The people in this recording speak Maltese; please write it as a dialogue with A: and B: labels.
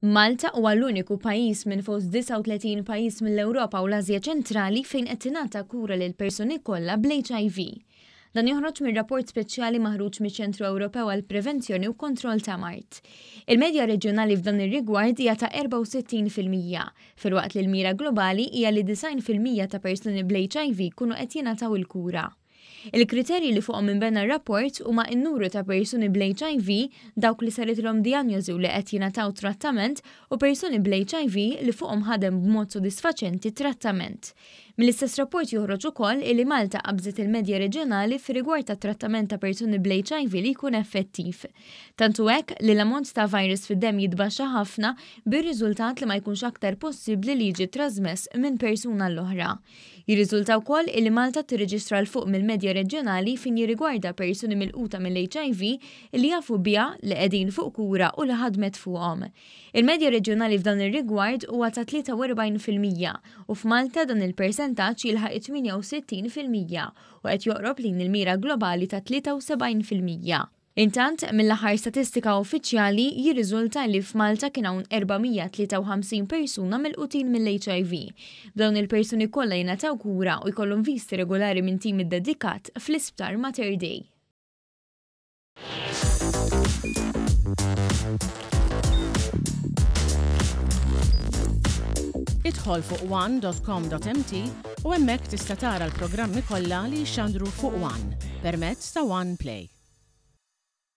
A: Malta huwa l-uniku pajjiż minn fost 39 pajjiż mill-Ewropa u l-Asja ċentrali fejn qed tingħata kura lill-persuni kollha bl-HIV. Dan joħroġ mir-rapport speċjali maħruġ mill-ċentru Ewropew għall-prevenzjoni u kontroll ta' Mart. Il-medja reġjonali f'dan ir-rigward hija ta' 64%, filwaqt li l-mira globali hija li 90% ta' persuni bl-HIV kunu qed jingħataw il-kura. Il-kriterji li fuqhom inbena r-rapport huma n-numru ta' persuni bl-HIV, dawk li saritlhom dijanjosi u li qed jingħataw trattament u persuni bl-HIV li fuqhom ħadem b'mod sodisfaċenti trattament. Mill-istess rapport joħroġ ukoll li Malta qabżet il-medja reġjonali fir-rigward ta' trattament ta' persuni bl-HIV li jkun effettiv. Tantu hekk li l-ammont ta' virus fid-demm jitbaxxa ħafna bir-riżultat li ma jkunx aktar possibbli li jiġi trasmess minn persuna l-oħra. Jirriżulta wkoll li Malta tirreġistra l fuq mill-medja reġjonali fin jirrigwarda persuni milquta mill-HIV li jafu biha li qegħdin fuq kura u li ħadmet fuqhom. Il-medja reġjonali f'dan ir-rigward huwa ta' 43% u f'Malta dan il-persentaġġ jilħaq 68% u qed joqrob lejn il-mira globali ta' 73%. Intant, mill-aħħar statistika uffiċjali jirriżulta li f'Malta kien hawn 453 persuna milqutin mill-HIV. Dawn il-persuni kollha jingħataw kura u jkollhom visti regolari minn tim iddedikat fl-isptar Mater Dei.
B: Idħol fuq one.com.mt u hemmhekk tista' tara l-programmi kollha li jxandru fuq One permezz ta' One Play.